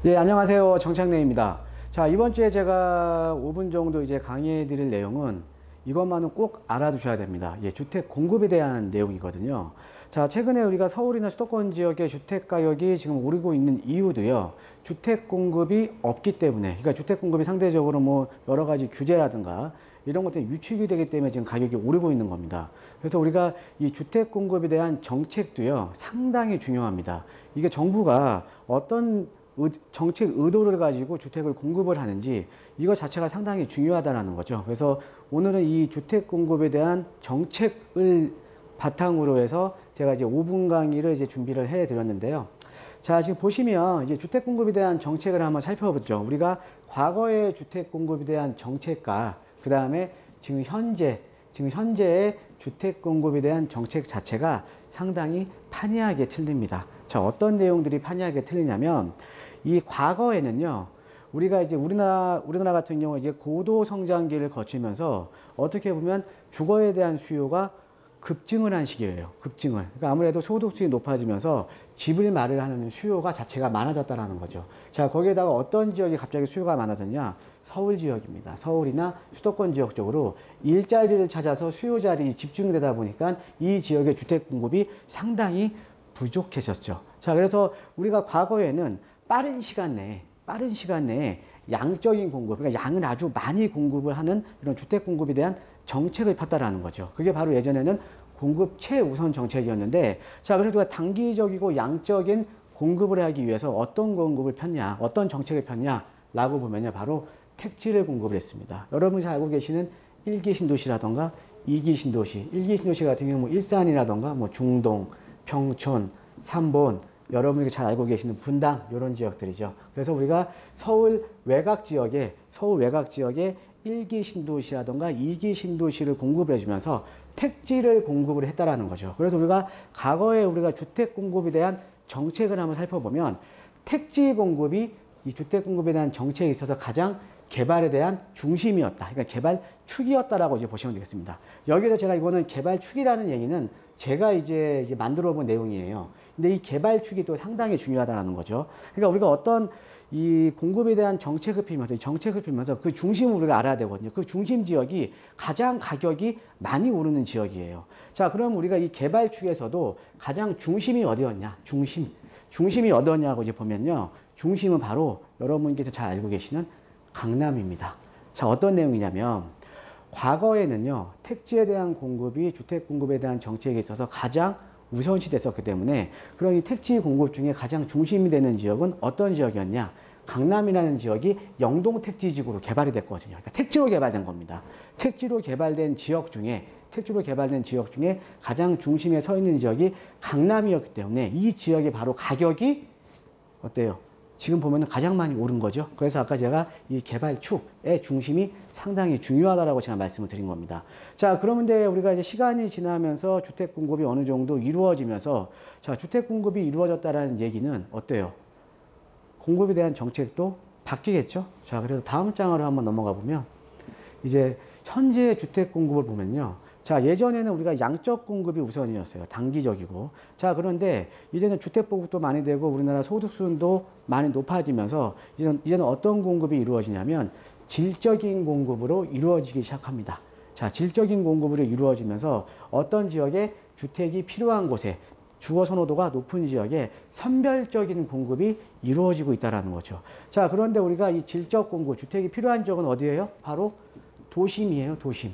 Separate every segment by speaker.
Speaker 1: 네, 안녕하세요. 정창래입니다. 자, 이번 주에 제가 5분 정도 이제 강의해 드릴 내용은 이것만은 꼭 알아두셔야 됩니다. 예, 주택 공급에 대한 내용이거든요. 자, 최근에 우리가 서울이나 수도권 지역의 주택 가격이 지금 오르고 있는 이유도요. 주택 공급이 없기 때문에, 그러니까 주택 공급이 상대적으로 뭐 여러 가지 규제라든가 이런 것들이 위축이 되기 때문에 지금 가격이 오르고 있는 겁니다. 그래서 우리가 이 주택 공급에 대한 정책도요, 상당히 중요합니다. 이게 정부가 어떤 정책 의도를 가지고 주택을 공급을 하는지 이거 자체가 상당히 중요하다는 거죠. 그래서 오늘은 이 주택 공급에 대한 정책을 바탕으로 해서 제가 이제 5분 강의를 이제 준비를 해 드렸는데요. 자, 지금 보시면 이제 주택 공급에 대한 정책을 한번 살펴보죠. 우리가 과거의 주택 공급에 대한 정책과 그 다음에 지금 현재의 주택 공급에 대한 정책 자체가 상당히 판이하게 틀립니다. 자, 어떤 내용들이 판이하게 틀리냐면 이 과거에는요, 우리가 이제 우리나라 같은 경우 이제 고도 성장기를 거치면서 어떻게 보면 주거에 대한 수요가 급증을 한 시기예요. 급증을. 그러니까 아무래도 소득수준이 높아지면서 집을 마련하는 수요가 자체가 많아졌다라는 거죠. 자, 거기에다가 어떤 지역이 갑자기 수요가 많아졌냐? 서울 지역입니다. 서울이나 수도권 지역 쪽으로 일자리를 찾아서 수요 자리 집중되다 보니까 이 지역의 주택 공급이 상당히 부족해졌죠. 자, 그래서 우리가 과거에는 빠른 시간 내에 양적인 공급, 그러니까 양을 아주 많이 공급을 하는 이런 주택 공급에 대한 정책을 폈다라는 거죠. 그게 바로 예전에는 공급 최우선 정책이었는데, 자, 그래서 우리가 단기적이고 양적인 공급을 하기 위해서 어떤 공급을 폈냐, 어떤 정책을 폈냐라고 보면요, 바로 택지를 공급을 했습니다. 여러분이 잘 알고 계시는 1기 신도시라던가 2기 신도시, 1기 신도시 같은 경우 뭐 일산이라던가 뭐 중동, 평촌, 삼본, 여러분이 잘 알고 계시는 분당 이런 지역들이죠. 그래서 우리가 서울 외곽 지역에 1기 신도시라던가 2기 신도시를 공급을 해주면서 택지를 공급을 했다라는 거죠. 그래서 우리가 주택 공급에 대한 정책을 한번 살펴보면 택지 공급이 이 주택 공급에 대한 정책에 있어서 가장 개발에 대한 중심이었다. 그러니까 개발 축이었다라고 이제 보시면 되겠습니다. 여기서 제가 이거는 개발 축이라는 얘기는 제가 이제 만들어 본 내용이에요. 근데 이 개발 축이 또 상당히 중요하다는 거죠. 그러니까 우리가 어떤 이 공급에 대한 정책을 피면서 그 중심을 우리가 알아야 되거든요. 그 중심 지역이 가장 가격이 많이 오르는 지역이에요. 자, 그럼 우리가 이 개발 축에서도 가장 중심이 어디였냐? 중심이 어디였냐고 이제 보면요. 중심은 바로 여러분께서 잘 알고 계시는 강남입니다. 자, 어떤 내용이냐면 과거에는요, 택지에 대한 공급이 주택 공급에 대한 정책에 있어서 가장 우선시 됐었기 때문에 그런 이 택지 공급 중에 가장 중심이 되는 지역은 어떤 지역이었냐? 강남이라는 지역이 영동 택지지구로 개발이 됐거든요. 그러니까 택지로 개발된 겁니다. 택지로 개발된 지역 중에 가장 중심에 서 있는 지역이 강남이었기 때문에 이 지역의 바로 가격이 어때요? 지금 보면 가장 많이 오른 거죠. 그래서 아까 제가 이 개발축의 중심이 상당히 중요하다라고 제가 말씀을 드린 겁니다. 자, 그러면 우리가 이제 시간이 지나면서 주택 공급이 어느 정도 이루어지면서, 자, 주택 공급이 이루어졌다라는 얘기는 어때요? 공급에 대한 정책도 바뀌겠죠? 자, 그래서 다음 장으로 한번 넘어가 보면, 이제 현재 주택 공급을 보면요. 자, 예전에는 우리가 양적 공급이 우선이었어요. 단기적이고. 자, 그런데 이제는 주택 보급도 많이 되고 우리나라 소득 수준도 많이 높아지면서 이제는 어떤 공급이 이루어지냐면 질적인 공급으로 이루어지기 시작합니다. 자, 질적인 공급으로 이루어지면서 어떤 지역에 주택이 필요한 곳에 주거 선호도가 높은 지역에 선별적인 공급이 이루어지고 있다는 거죠. 자, 그런데 우리가 이 질적 공급, 주택이 필요한 지역은 어디예요? 바로 도심이에요, 도심.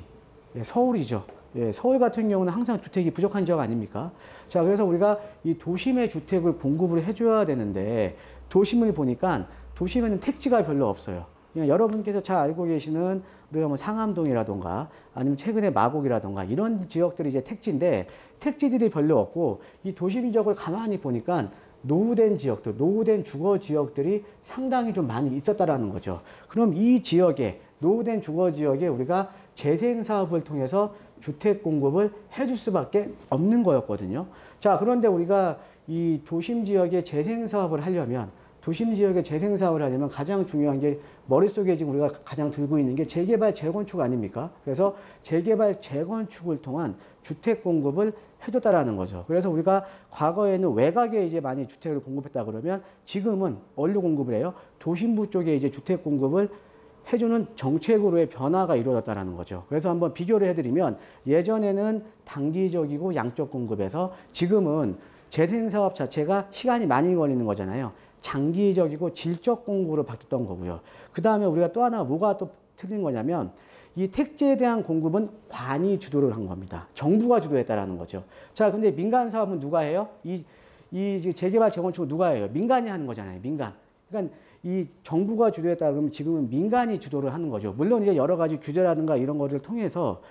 Speaker 1: 예, 서울이죠. 예, 서울 같은 경우는 항상 주택이 부족한 지역 아닙니까? 자, 그래서 우리가 이 도심의 주택을 공급을 해줘야 되는데, 도심을 보니까 도심에는 택지가 별로 없어요. 그냥 여러분께서 잘 알고 계시는 우리가 뭐 상암동이라던가 아니면 최근에 마곡이라던가 이런 지역들이 이제 택지인데, 택지들이 별로 없고, 이 도심 지역을 가만히 보니까 노후된 지역들, 노후된 주거 지역들이 상당히 좀 많이 있었다라는 거죠. 그럼 이 지역에, 노후된 주거 지역에 우리가 재생 사업을 통해서 주택 공급을 해줄 수밖에 없는 거였거든요. 자, 그런데 우리가 이 도심 지역에 재생 사업을 하려면 도심 지역에 재생 사업을 하려면 가장 중요한 게 머릿속에 지금 우리가 가장 들고 있는 게 재개발, 재건축 아닙니까? 그래서 재개발, 재건축을 통한 주택 공급을 해줬다라는 거죠. 그래서 우리가 과거에는 외곽에 이제 많이 주택을 공급했다 그러면 지금은 어디로 공급을 해요? 도심부 쪽에 이제 주택 공급을 해주는 정책으로의 변화가 이루어졌다는 거죠. 그래서 한번 비교를 해드리면 예전에는 단기적이고 양적 공급에서 지금은 재생사업 자체가 시간이 많이 걸리는 거잖아요. 장기적이고 질적 공급으로 바뀌었던 거고요. 그 다음에 우리가 또 하나 뭐가 또 틀린 거냐면 이 택지에 대한 공급은 관이 주도를 한 겁니다. 정부가 주도했다라는 거죠. 자, 근데 민간 사업은 누가 해요? 이 재개발 재건축은 누가 해요? 민간이 하는 거잖아요. 민간. 그러니까 이 정부가 주도했다 그러면 지금은 민간이 주도를 하는 거죠. 물론 이제 여러 가지 규제라든가 이런 것들을 통해서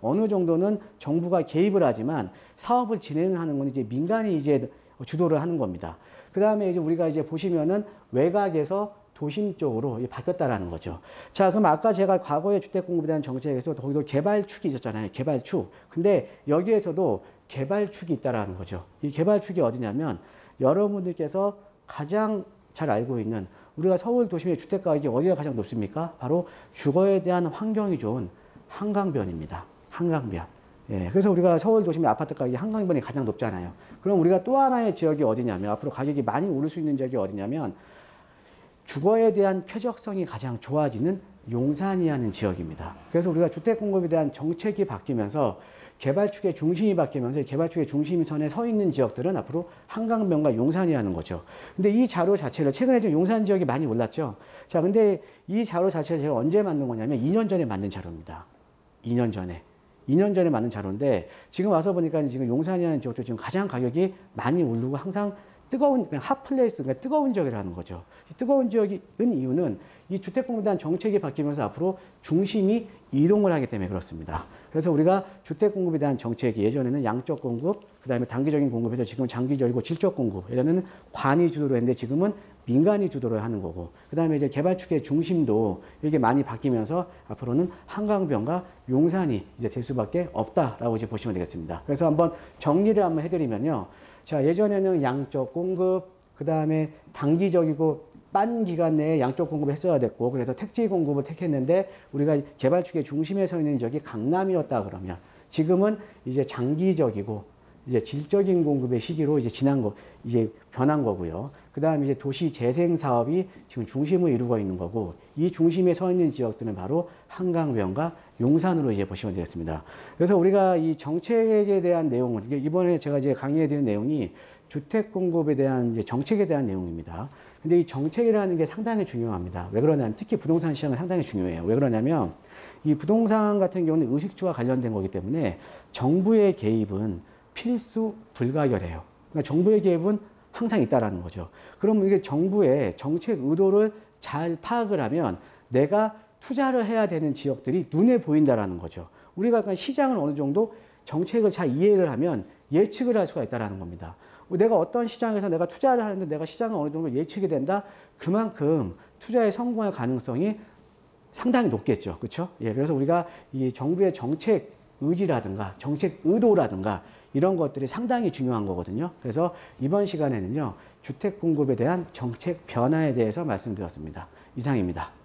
Speaker 1: 어느 정도는 정부가 개입을 하지만 사업을 진행하는 건 이제 민간이 이제 주도를 하는 겁니다. 그 다음에 이제 우리가 이제 보시면은 외곽에서 도심 쪽으로 바뀌었다라는 거죠. 자, 그럼 아까 제가 과거의 주택 공급에 대한 정책에서 거기도 개발축이 있었잖아요. 개발축. 근데 여기에서도 개발축이 있다라는 거죠. 이 개발축이 어디냐면 여러분들께서 가장 잘 알고 있는 우리가 서울 도심의 주택 가격이 어디가 가장 높습니까? 바로 주거에 대한 환경이 좋은 한강변입니다. 한강변. 예, 그래서 우리가 서울 도심의 아파트 가격이 한강변이 가장 높잖아요. 그럼 우리가 또 하나의 지역이 어디냐면 앞으로 가격이 많이 오를 수 있는 지역이 어디냐면 주거에 대한 쾌적성이 가장 좋아지는 용산이라는 지역입니다. 그래서 우리가 주택 공급에 대한 정책이 바뀌면서 개발축의 중심이 바뀌면서 개발축의 중심선에 서 있는 지역들은 앞으로 한강변과 용산이라는 거죠. 근데 이 자료 자체를 최근에 좀 용산 지역이 많이 올랐죠. 자, 근데 이 자료 자체를 제가 언제 만든 거냐면 2년 전에 만든 자료입니다. 2년 전에 만든 자료인데 지금 와서 보니까 지금 용산이라는 지역도 지금 가장 가격이 많이 오르고 항상 뜨거운 핫플레이스, 그러니까 뜨거운 지역이라는 거죠. 뜨거운 지역인 이유는 이 주택 공급에 대한 정책이 바뀌면서 앞으로 중심이 이동을 하기 때문에 그렇습니다. 그래서 우리가 주택 공급에 대한 정책이 예전에는 양적 공급, 그 다음에 단기적인 공급에서 지금 장기적이고 질적 공급, 예전에는 관이 주도를 했는데 지금은 민간이 주도를 하는 거고, 그 다음에 이제 개발축의 중심도 이게 많이 바뀌면서 앞으로는 한강변과 용산이 이제 될 수밖에 없다라고 이제 보시면 되겠습니다. 그래서 한번 정리를 한번 해드리면요. 자, 예전에는 양적 공급, 그 다음에 단기적이고 빠른 기간 내에 양적 공급을 했어야 됐고, 그래서 택지 공급을 택했는데 우리가 개발축의 중심에 서 있는 지역이 강남이었다 그러면 지금은 이제 장기적이고 이제 질적인 공급의 시기로 이제 이제 변한 거고요. 그 다음에 이제 도시 재생 사업이 지금 중심을 이루고 있는 거고, 이 중심에 서 있는 지역들은 바로 한강변과 용산으로 이제 보시면 되겠습니다. 그래서 우리가 이 정책에 대한 내용은 이번에 제가 이제 강의해 드린 내용이 주택 공급에 대한 이제 정책에 대한 내용입니다. 근데 이 정책이라는 게 상당히 중요합니다. 왜 그러냐면 특히 부동산 시장은 상당히 중요해요. 왜 그러냐면 이 부동산 같은 경우는 의식주와 관련된 거기 때문에 정부의 개입은 필수 불가결해요. 그러니까 정부의 개입은 항상 있다라는 거죠. 그럼 이게 정부의 정책 의도를 잘 파악을 하면 내가 투자를 해야 되는 지역들이 눈에 보인다라는 거죠. 우리가 약간 시장을 어느 정도 정책을 잘 이해를 하면 예측을 할 수가 있다라는 겁니다. 내가 어떤 시장에서 내가 투자를 하는데 내가 시장을 어느 정도 예측이 된다? 그만큼 투자에 성공할 가능성이 상당히 높겠죠. 그렇죠? 예, 그래서 우리가 이 정부의 정책 의지라든가 정책 의도라든가 이런 것들이 상당히 중요한 거거든요. 그래서 이번 시간에는요, 주택 공급에 대한 정책 변화에 대해서 말씀드렸습니다. 이상입니다.